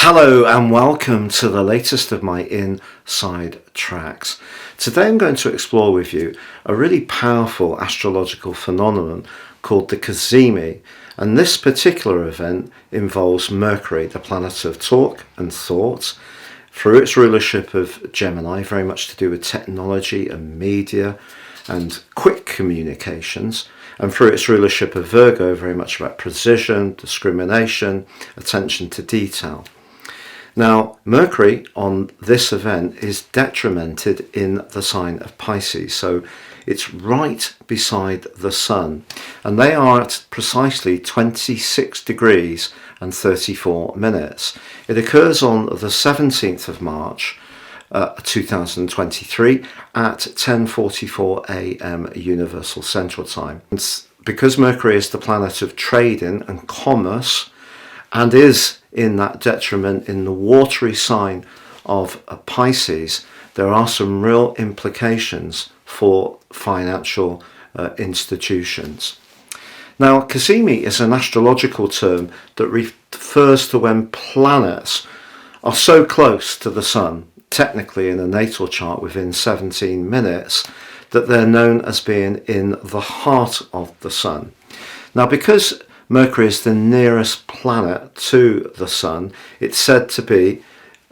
Hello and welcome to the latest of my Inside Tracks. Today I'm going to explore with you a really powerful astrological phenomenon called the Kazimi, and this particular event involves Mercury, the planet of talk and thought, through its rulership of Gemini, very much to do with technology and media and quick communications, and through its rulership of Virgo, very much about precision, discrimination, attention to detail. Now, Mercury on this event is detrimented in the sign of Pisces, so it's right beside the Sun, and they are at precisely 26 degrees and 34 minutes. It occurs on the 17th of March 2023 at 10:44 a.m. Universal Central Time. It's because Mercury is the planet of trading and commerce and is in that detriment in the watery sign of Pisces, there are some real implications for financial institutions. Now, Kazimi is an astrological term that refers to when planets are so close to the Sun, technically in a natal chart within 17 minutes, that they're known as being in the heart of the Sun. Now, because Mercury is the nearest planet to the Sun, it's said to be,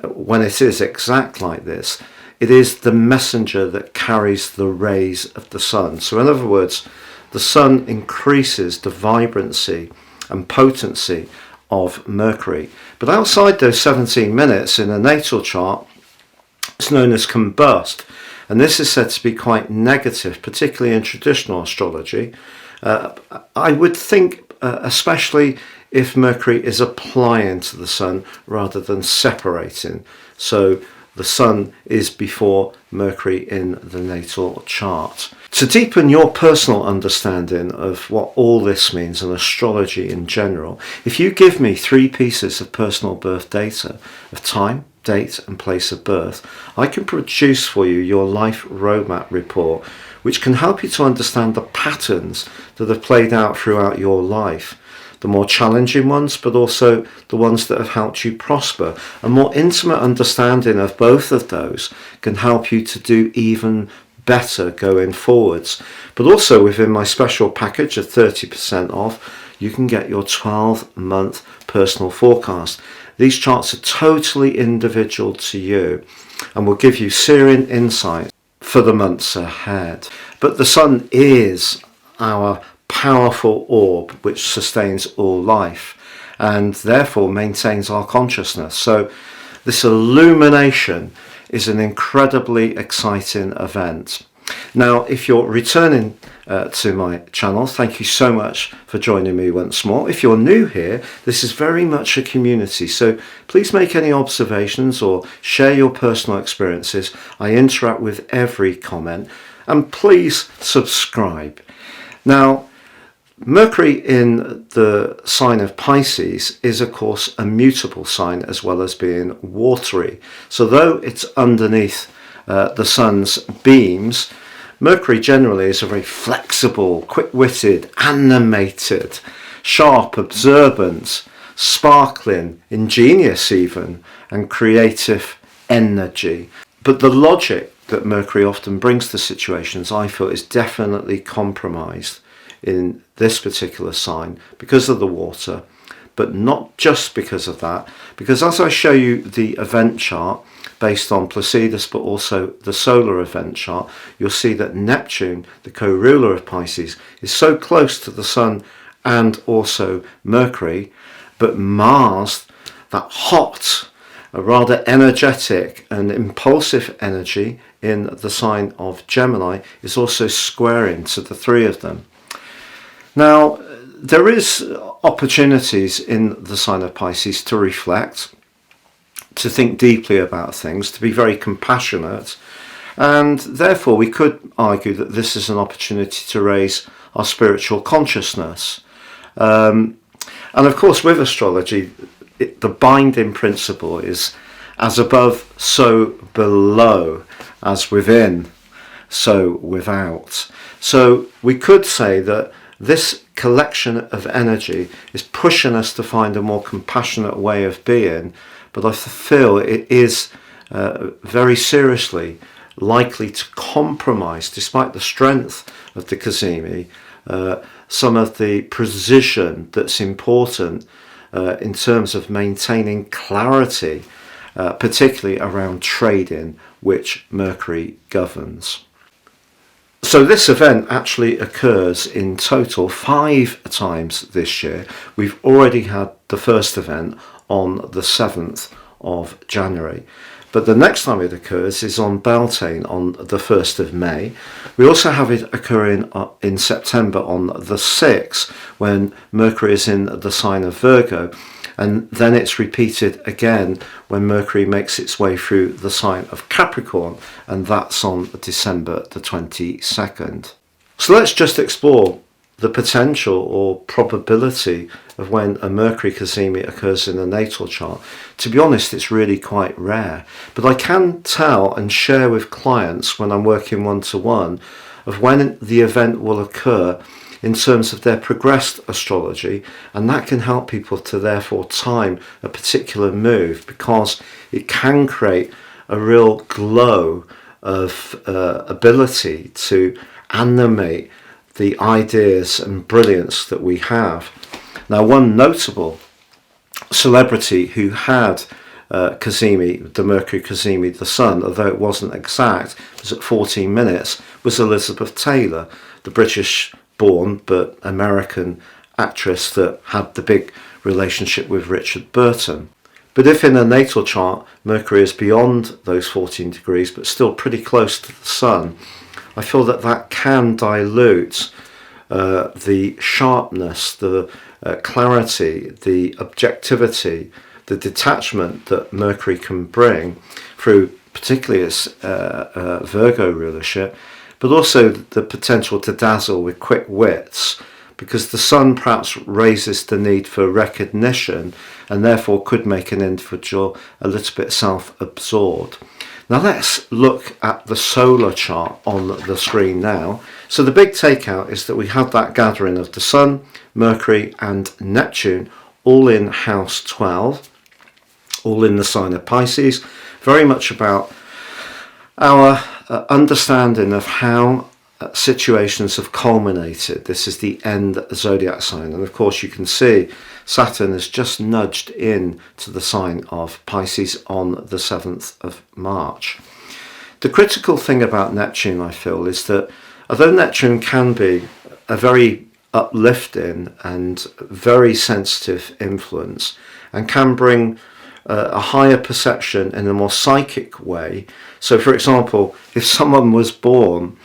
when it is exact like this, it is the messenger that carries the rays of the Sun. So in other words, the Sun increases the vibrancy and potency of Mercury. But outside those 17 minutes in a natal chart, it's known as combust. And this is said to be quite negative, particularly in traditional astrology. I would think especially if Mercury is applying to the Sun rather than separating. So the Sun is before Mercury in the natal chart. To deepen your personal understanding of what all this means and astrology in general, if you give me 3 pieces of personal birth data of time, date and place of birth, I can produce for you your life roadmap report, which can help you to understand the patterns that have played out throughout your life. The more challenging ones, but also the ones that have helped you prosper. A more intimate understanding of both of those can help you to do even better going forwards. But also within my special package of 30% off, you can get your 12-month personal forecast. These charts are totally individual to you and will give you searing insight for the months ahead. But the Sun is our powerful orb which sustains all life and therefore maintains our consciousness. So this illumination is an incredibly exciting event. Now, if you're returning to my channel, thank you so much for joining me once more. If you're new here, this is very much a community, so please make any observations or share your personal experiences. I interact with every comment, and please subscribe. Now, Mercury in the sign of Pisces is of course a mutable sign as well as being watery. So though it's underneath the Sun's beams, Mercury generally is a very flexible, quick-witted, animated, sharp, observant, sparkling, ingenious even, and creative energy. But the logic that Mercury often brings to situations, I feel, is definitely compromised in this particular sign because of the water, but not just because of that, because as I show you the event chart based on Placidus but also the solar event chart, you'll see that Neptune, the co-ruler of Pisces, is so close to the Sun and also Mercury, but Mars, that hot, a rather energetic and impulsive energy in the sign of Gemini, is also squaring to the 3 of them. Now, there is opportunities in the sign of Pisces to reflect, to think deeply about things, to be very compassionate, and therefore we could argue that this is an opportunity to raise our spiritual consciousness. And of course with astrology, the binding principle is as above, so below, as within, so without. So we could say that this collection of energy is pushing us to find a more compassionate way of being, but I feel it is very seriously likely to compromise, despite the strength of the Kazimi, some of the precision that's important in terms of maintaining clarity, particularly around trading, which Mercury governs. So this event actually occurs in total 5 times this year. We've already had the first event on the 7th of January. But the next time it occurs is on Beltane on the 1st of May. We also have it occurring in September on the 6th, when Mercury is in the sign of Virgo. And then it's repeated again when Mercury makes its way through the sign of Capricorn, and that's on December the 22nd. So let's just explore the potential or probability of when a Mercury Cazimi occurs in a natal chart. To be honest, it's really quite rare, but I can tell and share with clients when I'm working one-to-one of when the event will occur in terms of their progressed astrology, and that can help people to therefore time a particular move, because it can create a real glow of ability to animate the ideas and brilliance that we have. Now, one notable celebrity who had Kazimi, the Mercury Cazimi Sun, although it wasn't exact, it was at 14 minutes, was Elizabeth Taylor, the British-born but American actress that had the big relationship with Richard Burton. But if in a natal chart Mercury is beyond those 14 degrees but still pretty close to the Sun, I feel that that can dilute the sharpness, the clarity, the objectivity, the detachment that Mercury can bring through particularly its Virgo rulership, but also the potential to dazzle with quick wits, because the Sun perhaps raises the need for recognition and therefore could make an individual a little bit self-absorbed. Now let's look at the solar chart on the screen now. So the big takeout is that we have that gathering of the Sun, Mercury and Neptune all in house 12, all in the sign of Pisces, very much about our understanding of how situations have culminated. This is the end zodiac sign, and of course you can see Saturn has just nudged in to the sign of Pisces on the 7th of March. The critical thing about Neptune, I feel, is that although Neptune can be a very uplifting and very sensitive influence and can bring a higher perception in a more psychic way. So for example, if someone was born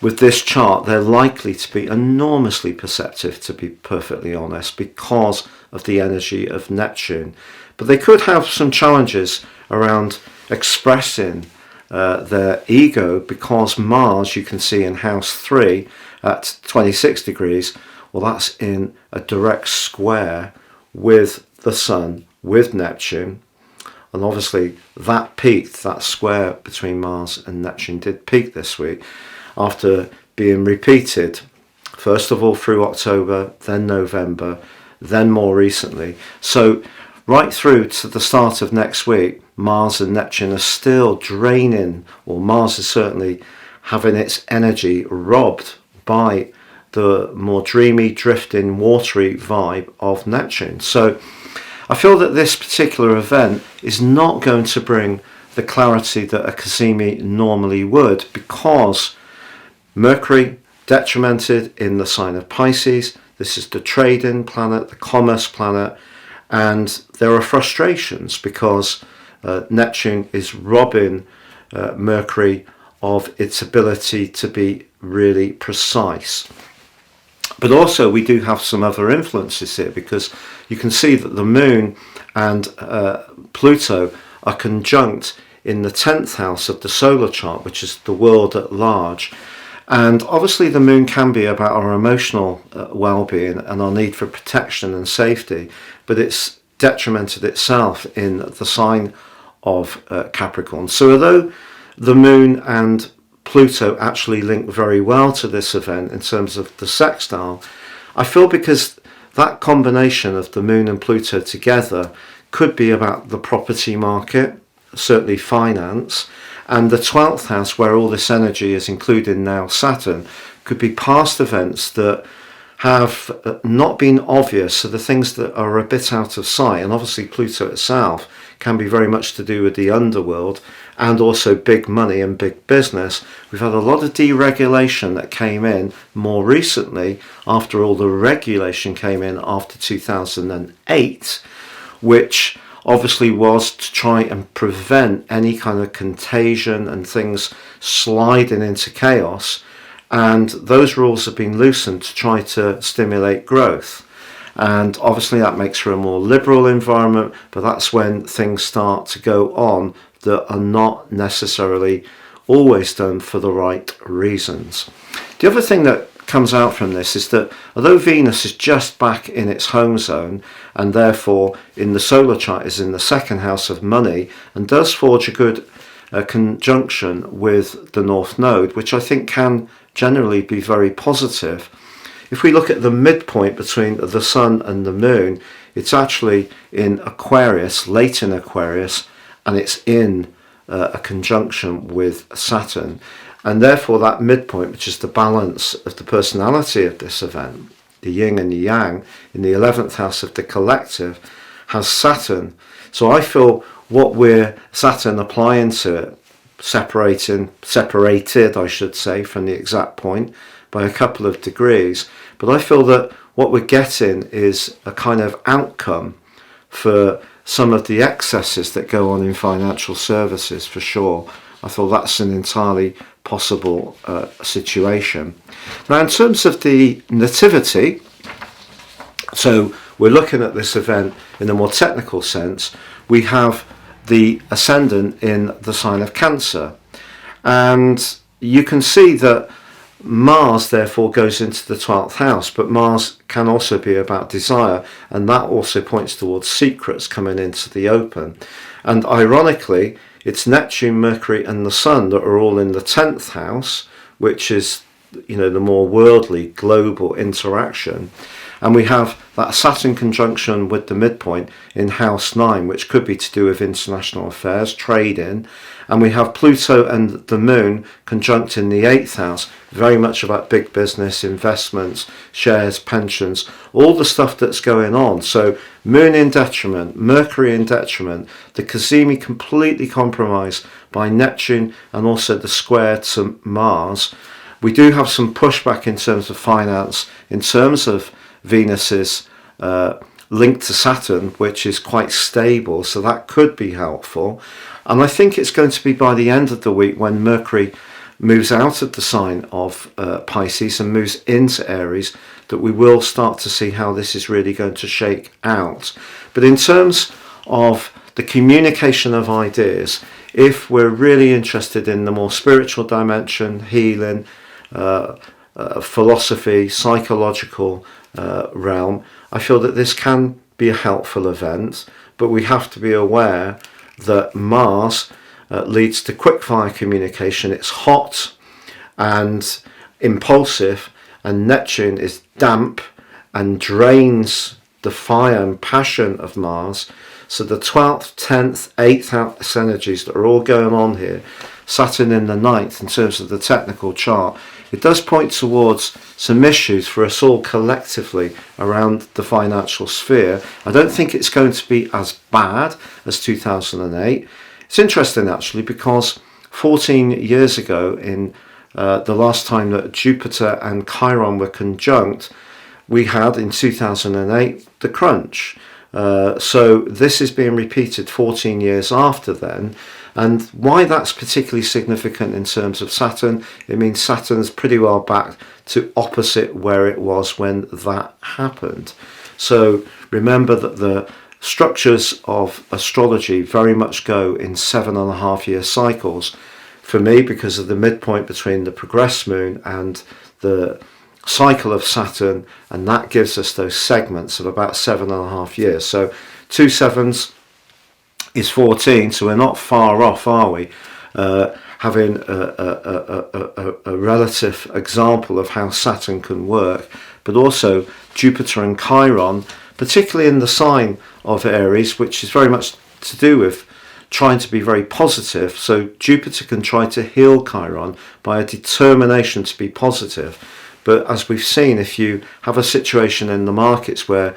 with this chart, they're likely to be enormously perceptive, to be perfectly honest, because of the energy of Neptune. But they could have some challenges around expressing their ego, because Mars, you can see in house 3 at 26 degrees, well, that's in a direct square with the Sun, with Neptune. And obviously that peaked, that square between Mars and Neptune did peak this week, after being repeated, first of all through October, then November, then more recently. So right through to the start of next week, Mars and Neptune are still draining, or Mars is certainly having its energy robbed by the more dreamy, drifting, watery vibe of Neptune. So I feel that this particular event is not going to bring the clarity that a Kazimi normally would, because Mercury detrimented in the sign of Pisces. This is the trading planet, the commerce planet, and there are frustrations because Neptune is robbing Mercury of its ability to be really precise. But also we do have some other influences here, because you can see that the Moon and Pluto are conjunct in the 10th house of the solar chart, which is the world at large. And obviously the Moon can be about our emotional well-being and our need for protection and safety, but it's detrimented itself in the sign of Capricorn. So although the Moon and Pluto actually link very well to this event in terms of the sextile, I feel because that combination of the Moon and Pluto together could be about the property market, certainly finance, and the 12th house, where all this energy is included now, Saturn, could be past events that have not been obvious, so the things that are a bit out of sight. And obviously Pluto itself can be very much to do with the underworld and also big money and big business. We've had a lot of deregulation that came in more recently after all the regulation came in after 2008, which obviously was to try and prevent any kind of contagion and things sliding into chaos. And those rules have been loosened to try to stimulate growth. And obviously that makes for a more liberal environment, but that's when things start to go on that are not necessarily always done for the right reasons. The other thing that comes out from this is that although Venus is just back in its home zone and therefore in the solar chart is in the second house of money and does forge a good conjunction with the North Node, which I think can generally be very positive. If we look at the midpoint between the Sun and the Moon, it's actually in Aquarius, late in Aquarius, and it's in a conjunction with Saturn. And therefore that midpoint, which is the balance of the personality of this event, the yin and the yang, in the 11th house of the collective, has Saturn. So I feel what we're Saturn applying to it, separated, I should say, from the exact point by a couple of degrees. But I feel that what we're getting is a kind of outcome for some of the excesses that go on in financial services, for sure. I thought that's an entirely possible situation. Now, in terms of the nativity, so we're looking at this event in a more technical sense. We have the ascendant in the sign of Cancer, and you can see that Mars therefore goes into the 12th house, but Mars can also be about desire, and that also points towards secrets coming into the open. And ironically, it's Neptune, Mercury and the Sun that are all in the 10th house, which is, you know, the more worldly global interaction. And we have that Saturn conjunction with the midpoint in house 9, which could be to do with international affairs, trading. And we have Pluto and the Moon conjunct in the 8th house, very much about big business, investments, shares, pensions, all the stuff that's going on. So Moon in detriment, Mercury in detriment, the Kazimi completely compromised by Neptune and also the square to Mars. We do have some pushback in terms of finance, in terms of Venus's link to Saturn, which is quite stable, so that could be helpful. And I think it's going to be by the end of the week when Mercury moves out of the sign of Pisces and moves into Aries that we will start to see how this is really going to shake out. But in terms of the communication of ideas, if we're really interested in the more spiritual dimension, healing, philosophy, psychological realm, I feel that this can be a helpful event, but we have to be aware that Mars leads to quickfire communication. It's hot and impulsive, and Neptune is damp and drains the fire and passion of Mars. So the 12th, 10th, 8th house energies that are all going on here, Saturn in the 9th in terms of the technical chart, it does point towards some issues for us all collectively around the financial sphere. I don't think it's going to be as bad as 2008. It's interesting actually, because 14 years ago, in the last time that Jupiter and Chiron were conjunct, we had in 2008 the crunch. So this is being repeated 14 years after then. And why that's particularly significant in terms of Saturn, it means Saturn's pretty well back to opposite where it was when that happened. So remember that the structures of astrology very much go in 7.5-year cycles. For me, because of the midpoint between the progressed moon and the cycle of Saturn, and that gives us those segments of about 7.5 years. So 2 7s is 14, so we're not far off, are we? Having a relative example of how Saturn can work, but also Jupiter and Chiron particularly in the sign of Aries, which is very much to do with trying to be very positive. So Jupiter can try to heal Chiron by a determination to be positive. But as we've seen, if you have a situation in the markets where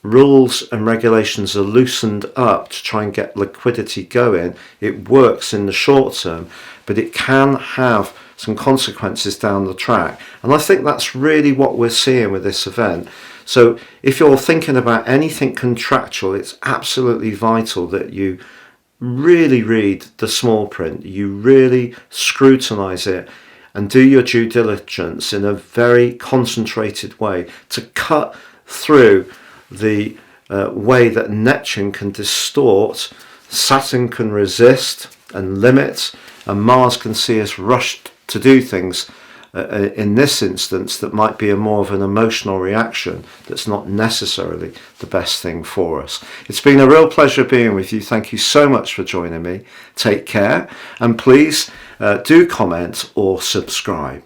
rules and regulations are loosened up to try and get liquidity going, it works in the short term, but it can have some consequences down the track. And I think that's really what we're seeing with this event. So if you're thinking about anything contractual, it's absolutely vital that you really read the small print, you really scrutinize it and do your due diligence in a very concentrated way to cut through the way that Neptune can distort, Saturn can resist and limit, and Mars can see us rushed to do things in this instance that might be a more of an emotional reaction that's not necessarily the best thing for us. It's been a real pleasure being with you. Thank you so much for joining me. Take care, and please do comment or subscribe.